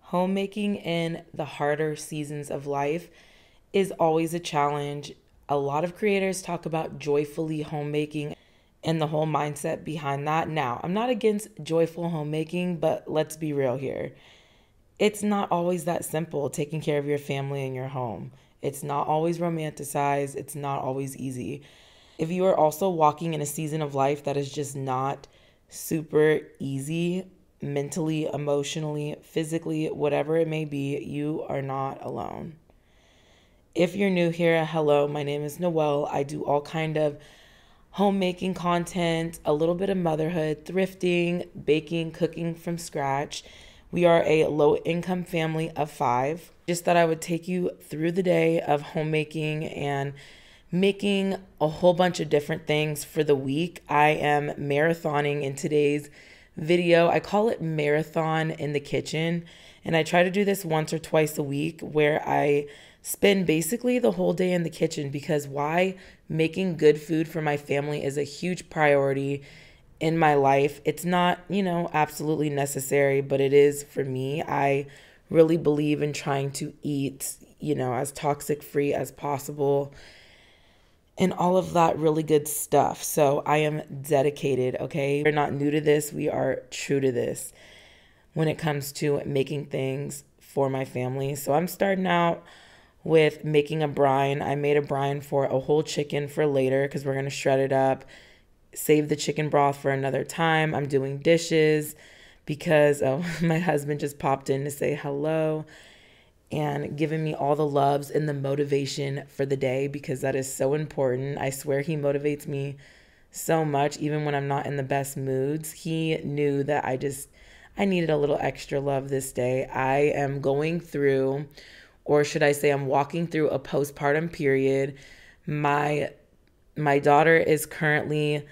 Homemaking in the harder seasons of life is always a challenge. A lot of creators talk about joyfully homemaking and the whole mindset behind that. Now, I'm not against joyful homemaking, but let's be real here. It's not always that simple taking care of your family and your home. It's not always romanticized, it's not always easy. If you are also walking in a season of life that is just not super easy, mentally, emotionally, physically, whatever it may be, you are not alone. If you're new here, hello, my name is Noelle. I do all kind of homemaking content, a little bit of motherhood, thrifting, baking, cooking from scratch. We are a low-income family of 5. Just thought I would take you through the day of homemaking and making a whole bunch of different things for the week. I am marathoning in today's video. I call it Marathon in the Kitchen, and I try to do this once or twice a week where I spend basically the whole day in the kitchen, because why? Making good food for my family is a huge priority in my life. It's not, absolutely necessary, but it is for me. I really believe in trying to eat, as toxic free as possible and all of that really good stuff. So I am dedicated, okay? We're not new to this. We are true to this when it comes to making things for my family. So I'm starting out with making a brine. I made a brine for a whole chicken for later because we're going to shred it up, save the chicken broth for another time. I'm doing dishes because my husband just popped in to say hello and giving me all the loves and the motivation for the day, because that is so important. I swear he motivates me so much, even when I'm not in the best moods. He knew that I needed a little extra love this day. I am going through, or should I say I'm walking through, a postpartum period. My daughter is currently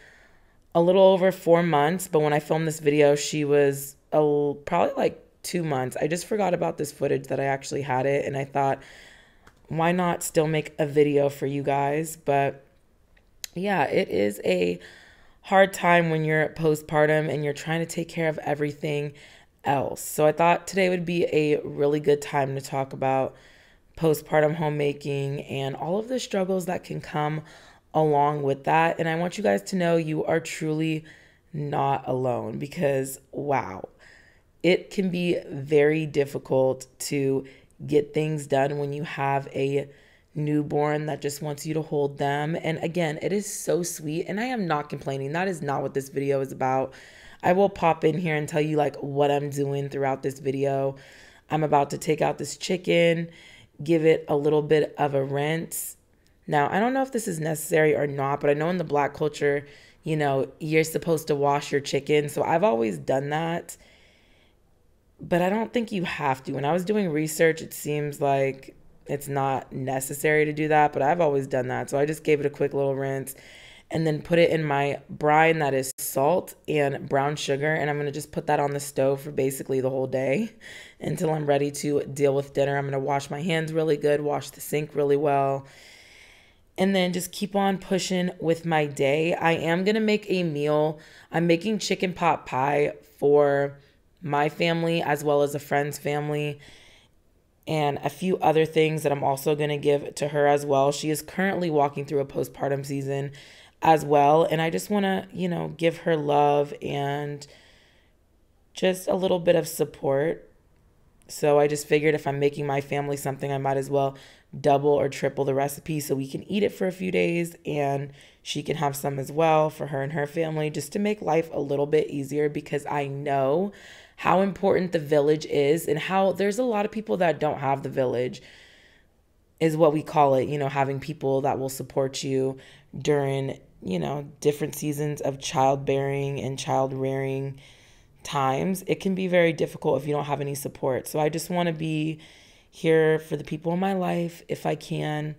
a little over 4 months, but when I filmed this video, she was probably like 2 months. I just forgot about this footage that I actually had it, and I thought, why not still make a video for you guys? But yeah, it is a hard time when you're postpartum and you're trying to take care of everything else. So I thought today would be a really good time to talk about postpartum homemaking and all of the struggles that can come along with that. And I want you guys to know you are truly not alone, because wow, it can be very difficult to get things done when you have a newborn that just wants you to hold them. And again, it is so sweet, and I am not complaining. That is not what this video is about. I will pop in here and tell you like what I'm doing throughout this video. I'm about to take out this chicken, give it a little bit of a rinse. Now, I don't know if this is necessary or not, but I know in the Black culture, you're supposed to wash your chicken. So I've always done that, but I don't think you have to. When I was doing research, it seems like it's not necessary to do that, but I've always done that. So I just gave it a quick little rinse and then put it in my brine that is salt and brown sugar. And I'm going to just put that on the stove for basically the whole day until I'm ready to deal with dinner. I'm going to wash my hands really good, wash the sink really well, and then just keep on pushing with my day. I am going to make a meal. I'm making chicken pot pie for my family as well as a friend's family, and a few other things that I'm also going to give to her as well. She is currently walking through a postpartum season as well, and I just want to, give her love and just a little bit of support. So I just figured if I'm making my family something, I might as well double or triple the recipe so we can eat it for a few days and she can have some as well for her and her family, just to make life a little bit easier, because I know how important the village is and how there's a lot of people that don't have the village, is what we call it, having people that will support you during, different seasons of childbearing and child rearing times. It can be very difficult if you don't have any support. So I just want to be here for the people in my life if I can.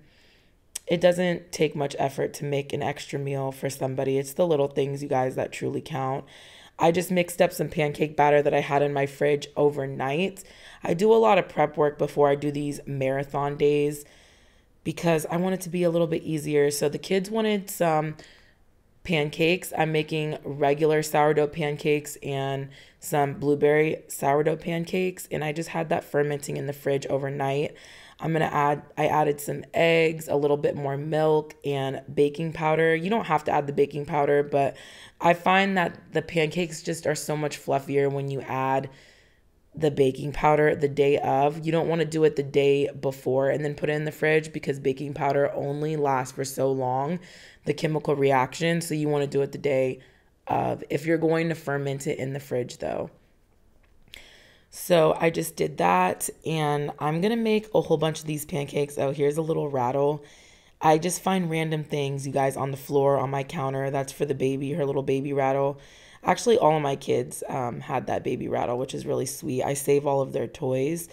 It doesn't take much effort to make an extra meal for somebody. It's the little things, you guys, that truly count. I just mixed up some pancake batter that I had in my fridge overnight. I do a lot of prep work before I do these marathon days because I want it to be a little bit easier. So the kids wanted some pancakes. I'm making regular sourdough pancakes and some blueberry sourdough pancakes, and I just had that fermenting in the fridge overnight. I added some eggs, a little bit more milk, and baking powder. You don't have to add the baking powder, but I find that the pancakes just are so much fluffier when you add the baking powder the day of. You don't want to do it the day before and then put it in the fridge, because baking powder only lasts for so long, the chemical reaction. So you want to do it the day of, if you're going to ferment it in the fridge though. So I just did that, and I'm going to make a whole bunch of these pancakes. Oh, here's a little rattle. I just find random things, you guys, on the floor, on my counter. That's for the baby, her little baby rattle. Actually, all of my kids had that baby rattle, which is really sweet. I save all of their toys.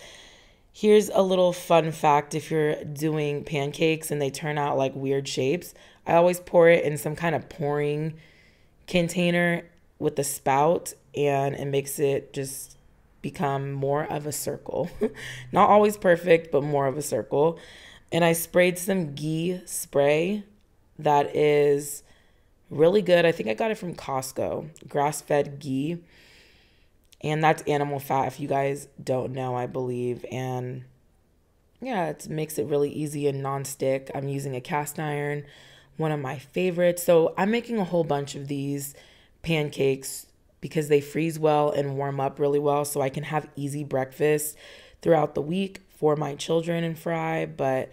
Here's a little fun fact. If you're doing pancakes and they turn out like weird shapes, I always pour it in some kind of pouring container with a spout, and it makes it just become more of a circle. Not always perfect, but more of a circle. And I sprayed some ghee spray that is really good. I think I got it from Costco, grass-fed ghee. And that's animal fat, if you guys don't know, I believe. And yeah, it makes it really easy and non-stick. I'm using a cast iron, one of my favorites. So I'm making a whole bunch of these pancakes because they freeze well and warm up really well, so I can have easy breakfast throughout the week for my children and Fry. But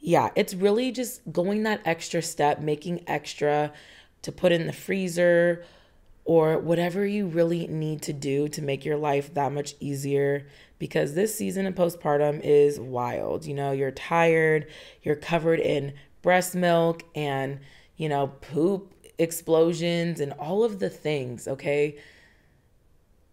yeah, it's really just going that extra step, making extra to put in the freezer, or whatever you really need to do to make your life that much easier, because this season of postpartum is wild. You know, you're tired, you're covered in breast milk and, you know, poop explosions and all of the things, okay?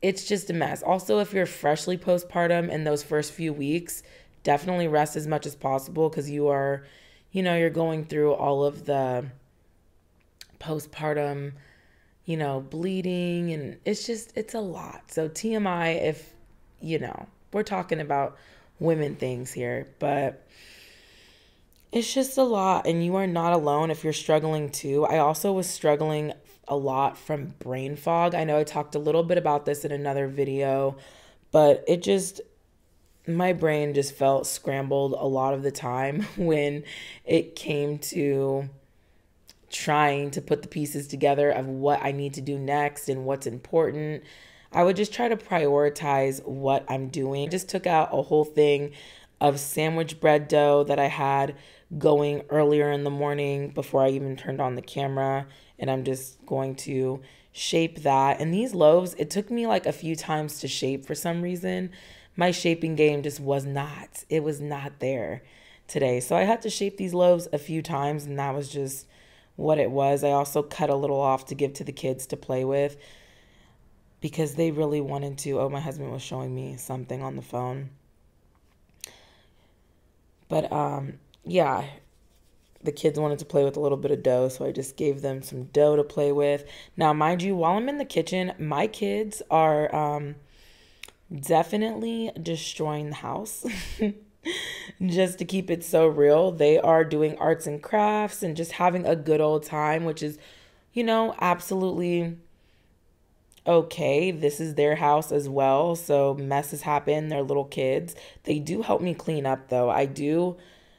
It's just a mess. Also, if you're freshly postpartum in those first few weeks, definitely rest as much as possible, because you are, you know, you're going through all of the postpartum, you know, bleeding, and it's a lot. So TMI, if, you know, we're talking about women things here, but it's just a lot, and you are not alone if you're struggling too. I also was struggling a lot from brain fog. I know I talked a little bit about this in another video, but my brain just felt scrambled a lot of the time when it came to trying to put the pieces together of what I need to do next and what's important. I would just try to prioritize what I'm doing. I just took out a whole thing of sandwich bread dough that I had going earlier in the morning before I even turned on the camera, and I'm just going to shape that. And these loaves, it took me like a few times to shape for some reason. My shaping game just was not there today. So I had to shape these loaves a few times, and that was just what it was. I also cut a little off to give to the kids to play with, because they really wanted to. Oh, my husband was showing me something on the phone. But yeah, the kids wanted to play with a little bit of dough, so I just gave them some dough to play with. Now, mind you, while I'm in the kitchen, my kids are definitely destroying the house. Just to keep it so real, they are doing arts and crafts and just having a good old time, which is, you know, absolutely okay. This is their house as well, so messes happen. They're little kids. They do help me clean up, though. I do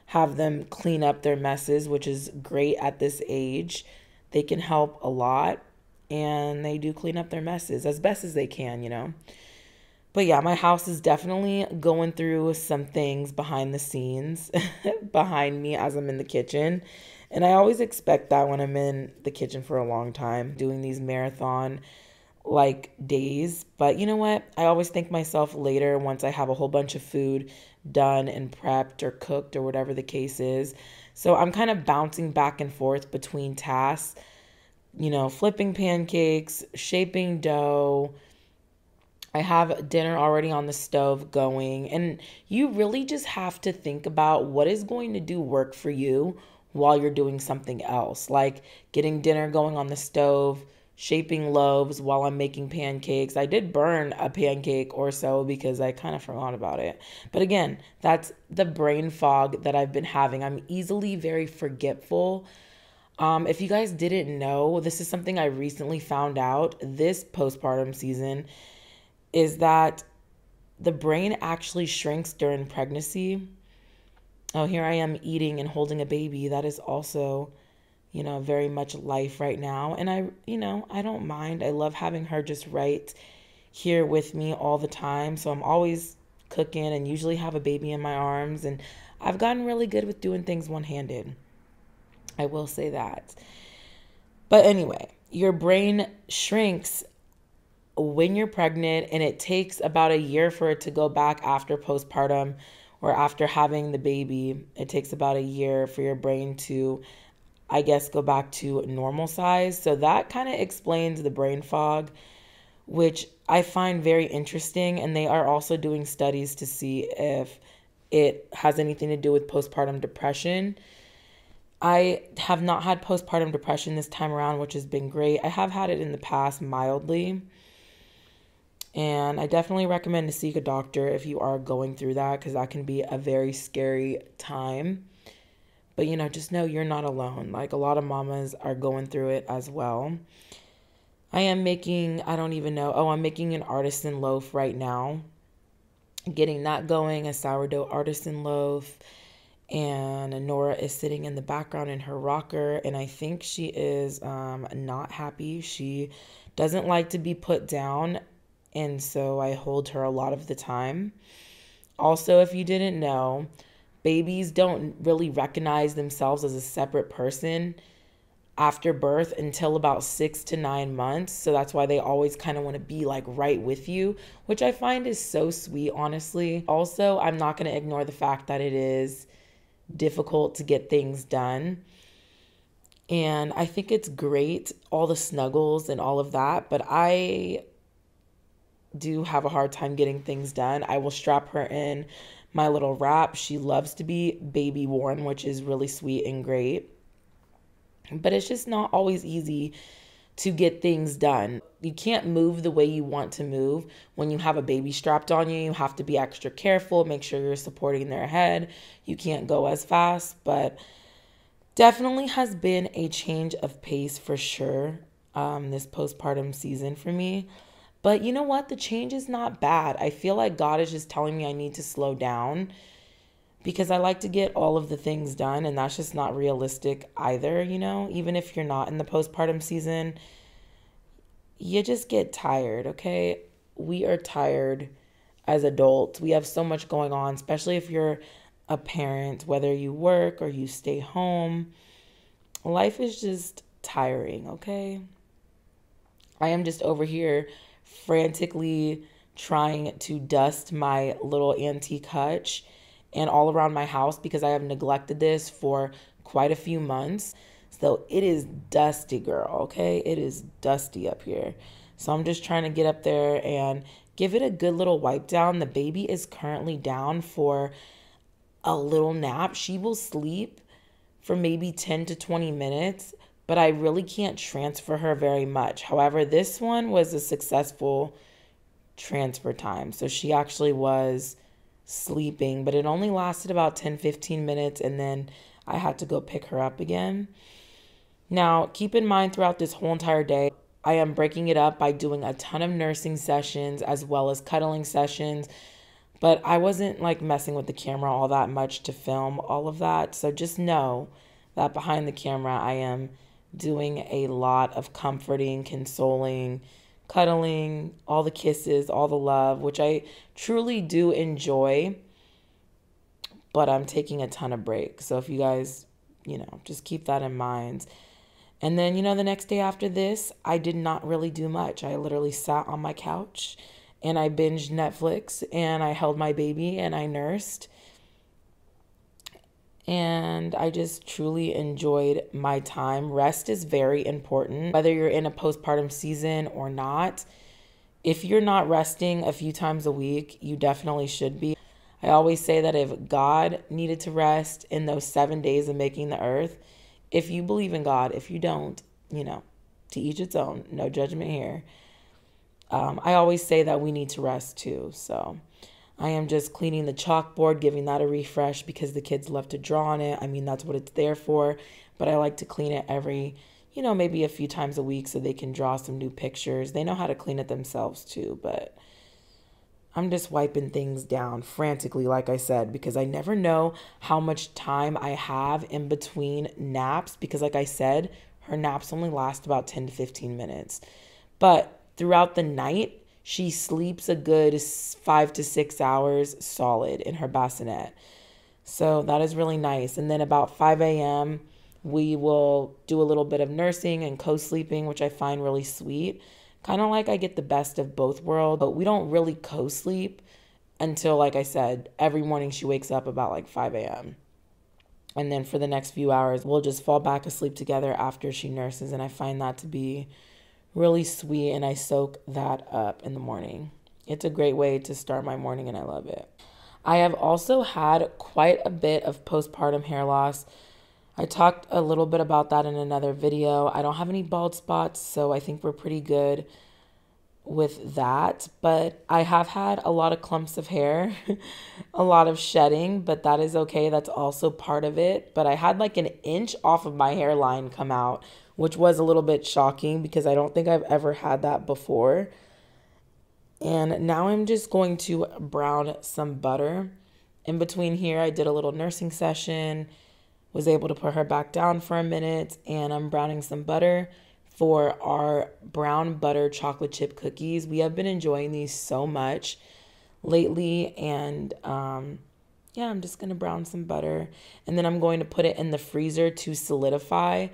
have them clean up their messes, which is great at this age. They can help a lot, and they do clean up their messes as best as they can, you know. But yeah, my house is definitely going through some things behind the scenes behind me as I'm in the kitchen. And I always expect that when I'm in the kitchen for a long time, doing these marathon like days. But you know what? I always thank myself later once I have a whole bunch of food done and prepped or cooked or whatever the case is. So I'm kind of bouncing back and forth between tasks, you know, flipping pancakes, shaping dough. I have dinner already on the stove going, and you really just have to think about what is going to do work for you while you're doing something else, like getting dinner going on the stove, shaping loaves while I'm making pancakes. I did burn a pancake or so because I kind of forgot about it. But again, that's the brain fog that I've been having. I'm easily very forgetful. If you guys didn't know, this is something I recently found out this postpartum season, is that the brain actually shrinks during pregnancy. Oh, here I am eating and holding a baby. That is also, very much life right now. And I don't mind. I love having her just right here with me all the time. So I'm always cooking and usually have a baby in my arms. And I've gotten really good with doing things one-handed. I will say that. But anyway, your brain shrinks when you're pregnant, and it takes about a year for it to go back after postpartum or after having the baby. It takes about a year for your brain to, I guess, go back to normal size. So that kind of explains the brain fog, which I find very interesting. And they are also doing studies to see if it has anything to do with postpartum depression. I have not had postpartum depression this time around, which has been great. I have had it in the past mildly. And I definitely recommend to seek a doctor if you are going through that, because that can be a very scary time. But, just know you're not alone. Like, a lot of mamas are going through it as well. I am making, I don't even know. Oh, I'm making an artisan loaf right now. Getting that going, a sourdough artisan loaf. And Nora is sitting in the background in her rocker. And I think she is not happy. She doesn't like to be put down. And so I hold her a lot of the time. Also, if you didn't know, babies don't really recognize themselves as a separate person after birth until about 6 to 9 months. So that's why they always kind of want to be like right with you, which I find is so sweet, honestly. Also, I'm not going to ignore the fact that it is difficult to get things done. And I think it's great, all the snuggles and all of that, but I do have a hard time getting things done. I will strap her in my little wrap. She loves to be baby worn, which is really sweet and great. But it's just not always easy to get things done. You can't move the way you want to move. When you have a baby strapped on you, you have to be extra careful, make sure you're supporting their head. You can't go as fast, but definitely has been a change of pace for sure, this postpartum season for me. But you know what? The change is not bad. I feel like God is just telling me I need to slow down, because I like to get all of the things done, and that's just not realistic either, Even if you're not in the postpartum season, you just get tired, okay? We are tired as adults. We have so much going on, especially if you're a parent, whether you work or you stay home. Life is just tiring, okay? I am just over here frantically trying to dust my little antique hutch and all around my house, because I have neglected this for quite a few months. So it is dusty, girl, okay? It is dusty up here. So I'm just trying to get up there and give it a good little wipe down. The baby is currently down for a little nap. She will sleep for maybe 10 to 20 minutes, but I really can't transfer her very much. However, this one was a successful transfer time. So she actually was sleeping, but it only lasted about 10-15 minutes, and then I had to go pick her up again. Now, keep in mind, throughout this whole entire day, I am breaking it up by doing a ton of nursing sessions as well as cuddling sessions, but I wasn't like messing with the camera all that much to film all of that. So just know that behind the camera, I am doing a lot of comforting, consoling, cuddling, all the kisses, all the love, which I truly do enjoy, but I'm taking a ton of breaks. So if you guys, just keep that in mind. And then, the next day after this, I did not really do much. I literally sat on my couch and I binged Netflix, and I held my baby and I nursed. And I just truly enjoyed my time. Rest is very important, whether you're in a postpartum season or not. If you're not resting a few times a week, you definitely should be. I always say that if God needed to rest in those 7 days of making the earth, if you believe in God, if you don't, to each its own, no judgment here. I always say that we need to rest too. So I am just cleaning the chalkboard, giving that a refresh because the kids love to draw on it. I mean, that's what it's there for. but I like to clean it every, maybe a few times a week so they can draw some new pictures. They know how to clean it themselves too, but I'm just wiping things down frantically, like I said, because I never know how much time I have in between naps. Because, like I said, her naps only last about 10 to 15 minutes. But throughout the night, she sleeps a good 5 to 6 hours solid in her bassinet. So that is really nice. And then about 5 a.m., we will do a little bit of nursing and co-sleeping, which I find really sweet. Kind of like I get the best of both worlds, but we don't really co-sleep until, like I said, every morning she wakes up about like 5 a.m. And then for the next few hours, we'll just fall back asleep together after she nurses. And I find that to be really sweet, and I soak that up in the morning. It's a great way to start my morning, and I love it. I have also had quite a bit of postpartum hair loss. I talked a little bit about that in another video. I don't have any bald spots, so I think we're pretty good with that. But I have had a lot of clumps of hair, a lot of shedding, but that is okay. That's also part of it. But I had like an inch off of my hairline come out, which was a little bit shocking because I don't think I've ever had that before. And now I'm just going to brown some butter. In between here, I did a little nursing session, was able to put her back down for a minute, and I'm browning some butter for our brown butter chocolate chip cookies. We have been enjoying these so much lately, and yeah, I'm just going to brown some butter, and then I'm going to put it in the freezer to solidify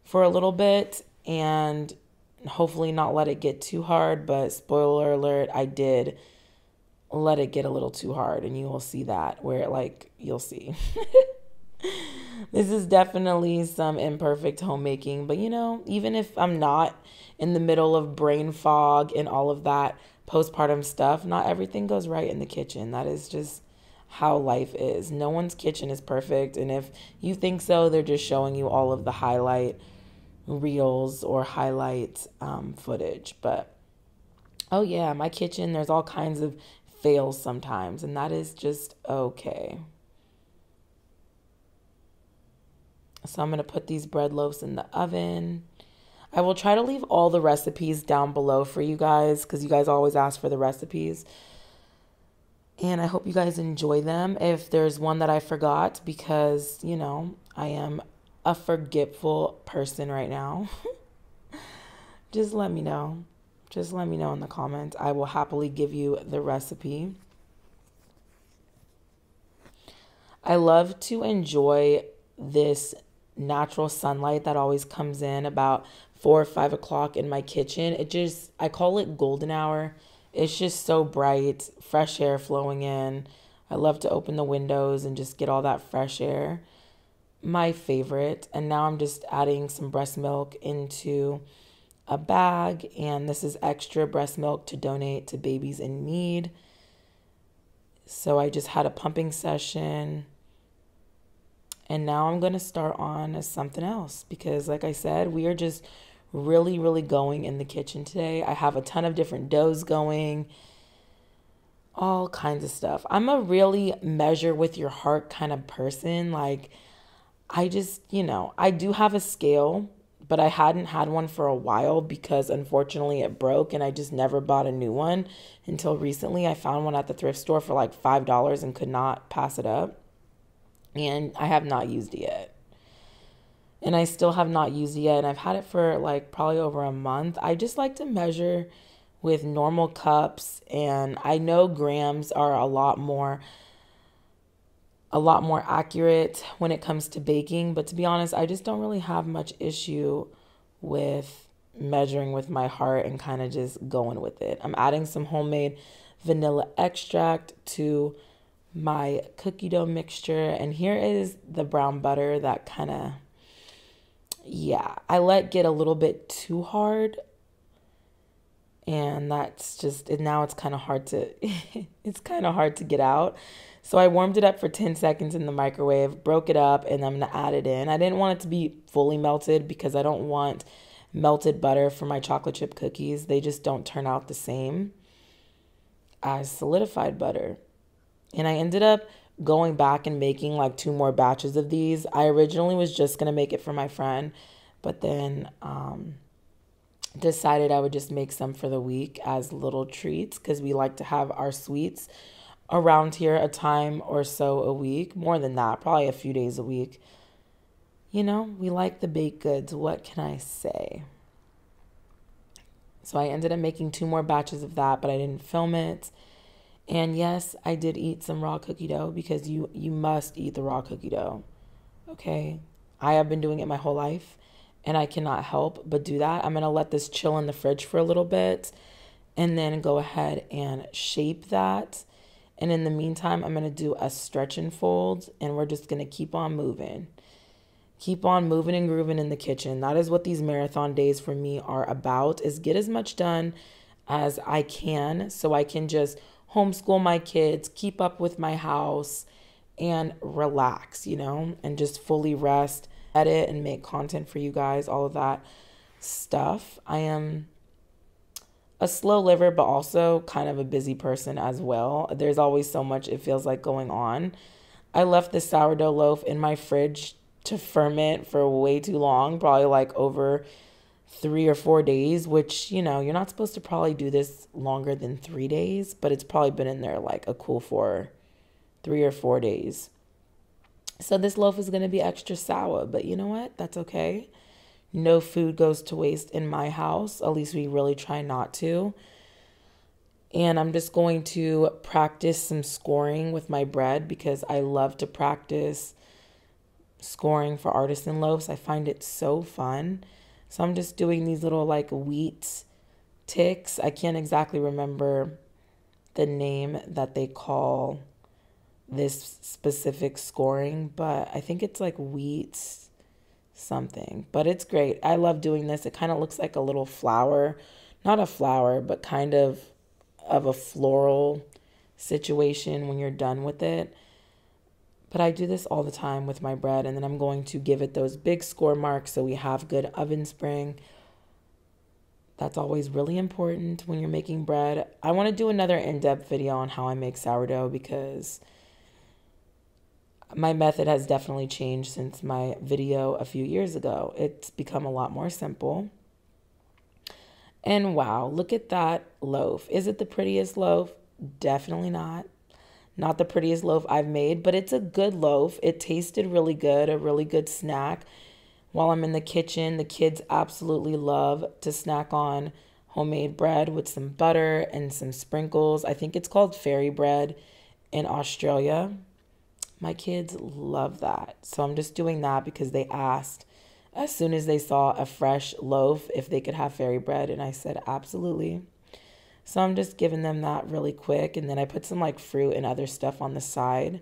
for a little bit, and hopefully not let it get too hard. But spoiler alert, I did let it get a little too hard, and you will see that where you'll see. This is definitely some imperfect homemaking, but even if I'm not in the middle of brain fog and all of that postpartum stuff, not everything goes right in the kitchen. That is just how life is. No one's kitchen is perfect, and if you think so, they're just showing you all of the highlight reels or highlight footage. But oh yeah, my kitchen, there's all kinds of fails sometimes, and that is just okay. So I'm going to put these bread loaves in the oven. I will try to leave all the recipes down below for you guys because you guys always ask for the recipes. And I hope you guys enjoy them. If there's one that I forgot, because, I am a forgetful person right now, just let me know. Just let me know in the comments. I will happily give you the recipe. I love to enjoy this natural sunlight that always comes in about 4 or 5 o'clock in my kitchen. I call it golden hour. It's just so bright, fresh air flowing in. I love to open the windows and just get all that fresh air. My favorite. And now I'm just adding some breast milk into a bag, and this is extra breast milk to donate to babies in need. So I just had a pumping session. And now I'm going to start on something else because, like I said, we are just really, really going in the kitchen today. I have a ton of different doughs going, all kinds of stuff. I'm a really measure with your heart kind of person. I just, I do have a scale, but I hadn't had one for a while because unfortunately it broke and I just never bought a new one until recently. I found one at the thrift store for like $5 and could not pass it up. And I have not used it yet. And I still have not used it yet. And I've had it for probably over a month. I just like to measure with normal cups. And I know grams are a lot more accurate when it comes to baking. But to be honest, I just don't really have much issue with measuring with my heart and kind of just going with it. I'm adding some homemade vanilla extract to my cookie dough mixture, and here is the brown butter that I let get a little bit too hard, and that's just, now it's kind of hard to get out. So I warmed it up for 10 seconds in the microwave, broke it up, and I'm gonna add it in. I didn't want it to be fully melted because I don't want melted butter for my chocolate chip cookies. They just don't turn out the same as solidified butter. And I ended up going back and making like 2 more batches of these. I originally was just going to make it for my friend, but then decided I would just make some for the week as little treats because we like to have our sweets around here a time or so a week. More than that, probably a few days a week. You know, we like the baked goods. What can I say? So I ended up making 2 more batches of that, but I didn't film it. And yes, I did eat some raw cookie dough because you must eat the raw cookie dough. Okay? I have been doing it my whole life and I cannot help but do that. I'm going to let this chill in the fridge for a little bit and then go ahead and shape that. And in the meantime, I'm going to do a stretch and fold and we're just going to keep on moving. Keep on moving and grooving in the kitchen. That is what these marathon days for me are about, is get as much done as I can so I can just homeschool my kids, keep up with my house, and relax, and just fully rest, edit and make content for you guys, all of that stuff. I am a slow liver, but also kind of a busy person as well. There's always so much, it feels like, going on. I left the sourdough loaf in my fridge to ferment for way too long, probably like over 3 or 4 days, which, you're not supposed to probably do this longer than 3 days, but it's probably been in there like a cool 3 or 4 days. So this loaf is going to be extra sour, but you know what? That's okay. No food goes to waste in my house. At least we really try not to. And I'm just going to practice some scoring with my bread because I love to practice scoring for artisan loaves. I find it so fun. So I'm just doing these little like wheat ticks. I can't exactly remember the name that they call this specific scoring, but I think it's like wheat something. But it's great. I love doing this. It kind of looks like a little flower. Not a flower, but kind of a floral situation when you're done with it. But I do this all the time with my bread, and then I'm going to give it those big score marks so we have good oven spring. That's always really important when you're making bread. I want to do another in-depth video on how I make sourdough because my method has definitely changed since my video a few years ago. It's become a lot more simple. And wow, look at that loaf. Is it the prettiest loaf? Definitely not. Not the prettiest loaf I've made, but it's a good loaf. It tasted really good, a really good snack. While I'm in the kitchen, the kids absolutely love to snack on homemade bread with some butter and some sprinkles. I think it's called fairy bread in Australia. My kids love that. So I'm just doing that because they asked as soon as they saw a fresh loaf if they could have fairy bread, and I said absolutely. So I'm just giving them that really quick. And then I put some like fruit and other stuff on the side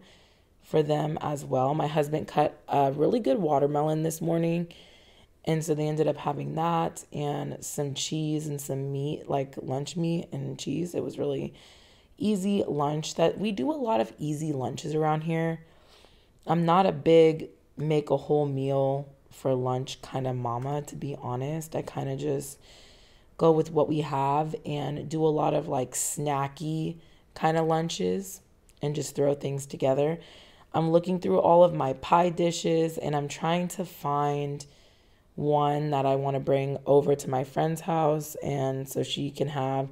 for them as well. My husband cut a really good watermelon this morning. And so they ended up having that and some cheese and some meat, like lunch meat and cheese. It was really easy lunch. That we do a lot of easy lunches around here. I'm not a big make a whole meal for lunch kind of mama, to be honest. I kind of just go with what we have and do a lot of like snacky kind of lunches and just throw things together. I'm looking through all of my pie dishes and I'm trying to find one that I want to bring over to my friend's house, and so she can have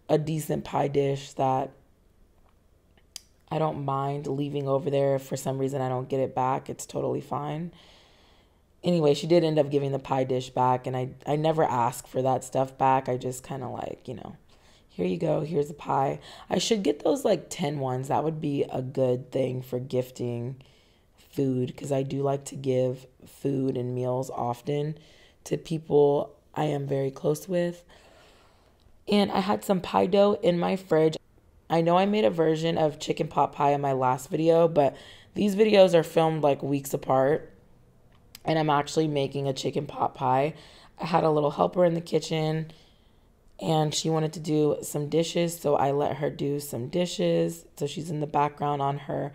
a decent pie dish that I don't mind leaving over there. If for some reason I don't get it back, it's totally fine. Anyway, she did end up giving the pie dish back, and I never ask for that stuff back. I just kind of like, here you go, here's a pie. I should get those like 10 ones. That would be a good thing for gifting food, because I do like to give food and meals often to people I am very close with. And I had some pie dough in my fridge. I know I made a version of chicken pot pie in my last video, but these videos are filmed like weeks apart. And I'm actually making a chicken pot pie. I had a little helper in the kitchen and she wanted to do some dishes, so I let her do some dishes. So she's in the background on her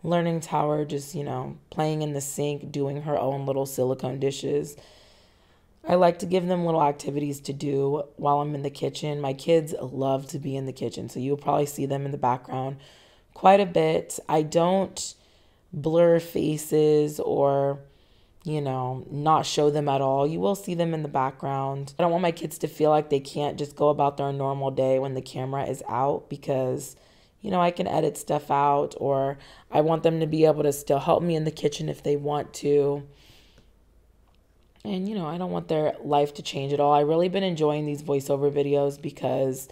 learning tower, just, playing in the sink, doing her own little silicone dishes. I like to give them little activities to do while I'm in the kitchen. My kids love to be in the kitchen, so you'll probably see them in the background quite a bit. I don't blur faces or, not show them at all. You will see them in the background. I don't want my kids to feel like they can't just go about their normal day when the camera is out because, I can edit stuff out, or I want them to be able to still help me in the kitchen if they want to. And, I don't want their life to change at all. I've really been enjoying these voiceover videos because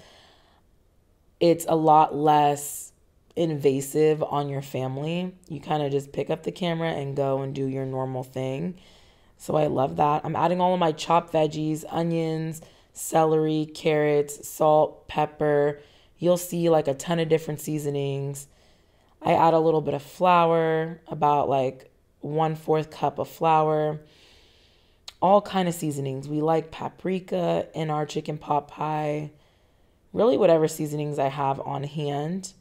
it's a lot less invasive on your family. You kind of just pick up the camera and go and do your normal thing. So I love that. I'm adding all of my chopped veggies, onions, celery, carrots, salt, pepper. You'll see like a ton of different seasonings. I add a little bit of flour, about like 1/4 cup of flour. All kind of seasonings. We like paprika in our chicken pot pie. Really whatever seasonings I have on hand.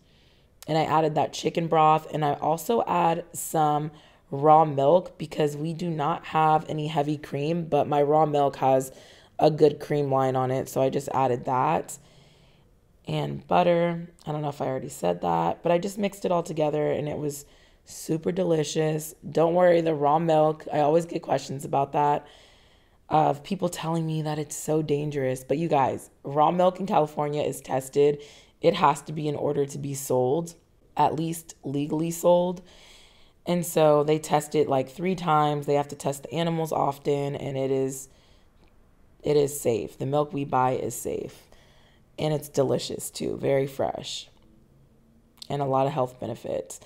And I added that chicken broth, and I also add some raw milk because we do not have any heavy cream, but my raw milk has a good cream line on it, so I just added that. And butter. I don't know if I already said that, but I just mixed it all together and it was super delicious. Don't worry, the raw milk, I always get questions about that, of people telling me that it's so dangerous. But you guys, raw milk in California is tested. It has to be in order to be sold, at least legally sold. And so they test it like 3 times. They have to test the animals often, and it is safe. The milk we buy is safe. And it's delicious too, very fresh. And a lot of health benefits.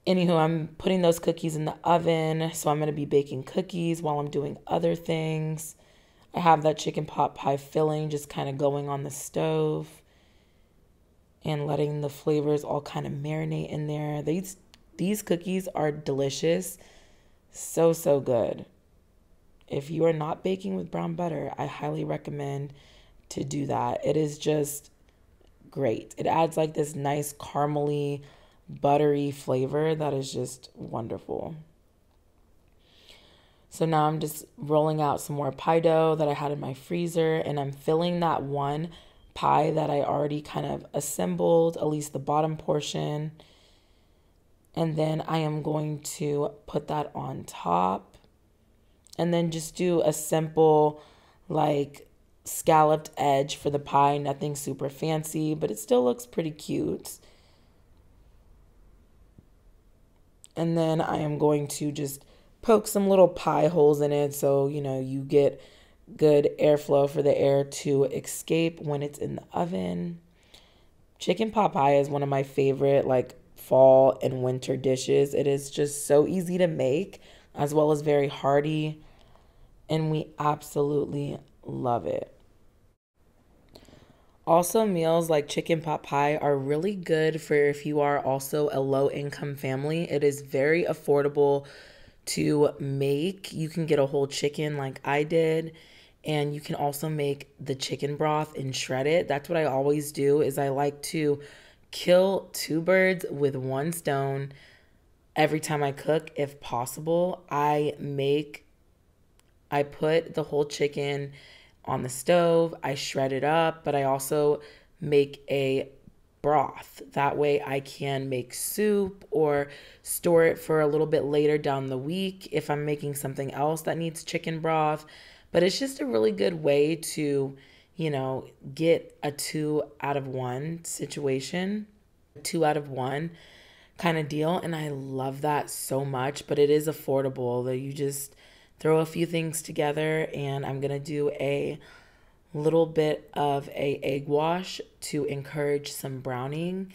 Anywho, I'm putting those cookies in the oven. So I'm going to be baking cookies while I'm doing other things. I have that chicken pot pie filling just kind of going on the stove and letting the flavors all kind of marinate in there. These cookies are delicious. So, so good. If you are not baking with brown butter, I highly recommend to do that. It is just great. It adds like this nice caramely, buttery flavor that is just wonderful. So now I'm just rolling out some more pie dough that I had in my freezer, and I'm filling that one pie that I already kind of assembled, at least the bottom portion. And then I am going to put that on top and then just do a simple like scalloped edge for the pie. Nothing super fancy, but it still looks pretty cute. And then I am going to just poke some little pie holes in it so, you get good airflow for the air to escape when it's in the oven. Chicken pot pie is one of my favorite like fall and winter dishes. It is just so easy to make as well as very hearty, and we absolutely love it. Also, meals like chicken pot pie are really good for if you are also a low income family. It is very affordable to make. You can get a whole chicken like I did, and you can also make the chicken broth and shred it. That's what I always do, is I like to kill 2 birds with 1 stone every time I cook if possible. I put the whole chicken on the stove, I shred it up, but I also make a broth. That way I can make soup or store it for a little bit later down the week if I'm making something else that needs chicken broth. But it's just a really good way to, get a 2 out of 1 situation, 2 out of 1 kind of deal. And I love that so much, but it is affordable that you just throw a few things together. And I'm going to do a little bit of a egg wash to encourage some browning.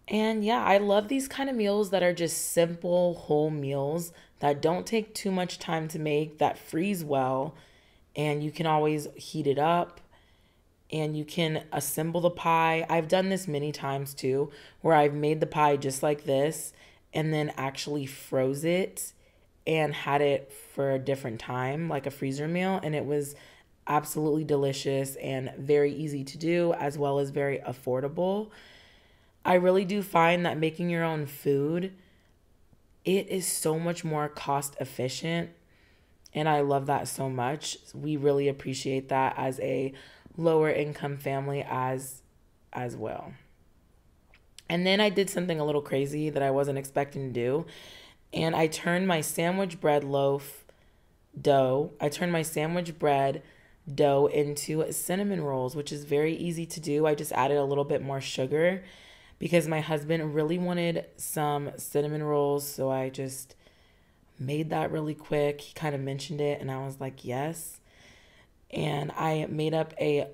And yeah, I love these kind of meals that are just simple whole meals that don't take too much time to make, that freeze well, and you can always heat it up and you can assemble the pie. I've done this many times too, where I've made the pie just like this and then actually froze it and had it for a different time, like a freezer meal, and it was absolutely delicious and very easy to do as well as very affordable. I really do find that making your own food, it is so much more cost efficient, and I love that so much. We really appreciate that as a lower income family as well. And then I did something a little crazy that I wasn't expecting to do. And I turned my sandwich bread dough into cinnamon rolls, which is very easy to do. I just added a little bit more sugar because my husband really wanted some cinnamon rolls. So I just made that really quick. He kind of mentioned it and I was like, yes. And I made up a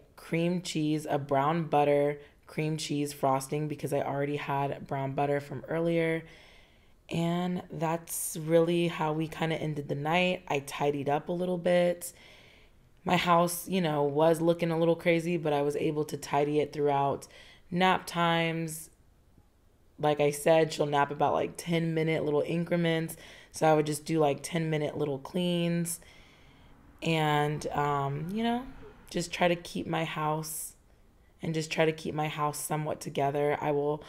brown butter cream cheese frosting because I already had brown butter from earlier. And that's really how we kind of ended the night. I tidied up a little bit. My house, was looking a little crazy, but I was able to tidy it throughout nap times. Like I said, she'll nap about like 10-minute little increments. So I would just do like 10-minute little cleans and, just try to keep my house somewhat together. I will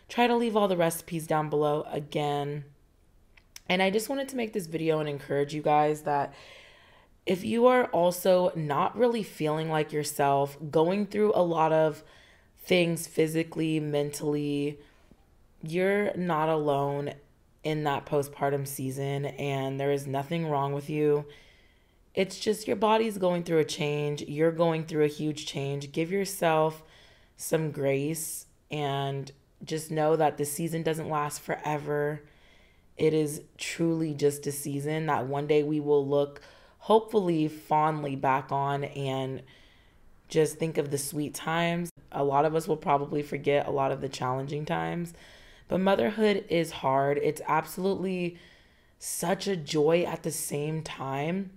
try to leave all the recipes down below again. And I just wanted to make this video and encourage you guys that if you are also not really feeling like yourself, going through a lot of things physically, mentally, you're not alone in that postpartum season and there is nothing wrong with you. It's just your body's going through a change. You're going through a huge change. Give yourself some grace and just know that the season doesn't last forever. It is truly just a season that one day we will look hopefully fondly back on and just think of the sweet times. A lot of us will probably forget a lot of the challenging times, but motherhood is hard. It's absolutely such a joy at the same time,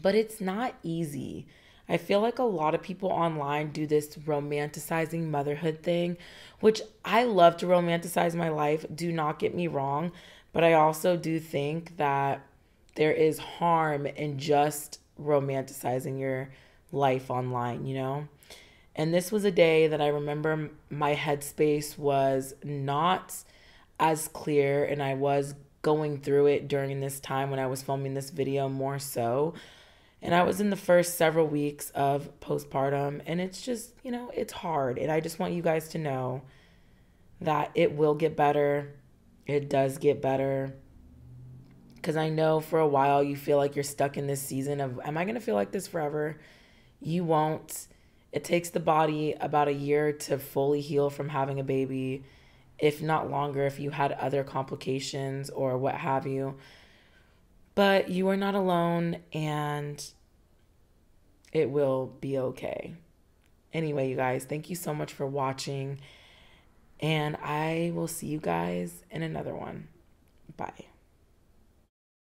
but it's not easy. I feel like a lot of people online do this romanticizing motherhood thing, which I love to romanticize my life. Do not get me wrong, but I also do think that there is harm in just romanticizing your life online, And this was a day that I remember my headspace was not as clear, and I was going through it during this time when I was filming this video more so. And I was in the first several weeks of postpartum, and it's just, it's hard. And I just want you guys to know that it will get better. It does get better. Because I know for a while you feel like you're stuck in this season of, am I going to feel like this forever? You won't. It takes the body about a year to fully heal from having a baby, if not longer, if you had other complications or what have you. But you are not alone, and it will be okay. Anyway, you guys, thank you so much for watching, and I will see you guys in another one. Bye.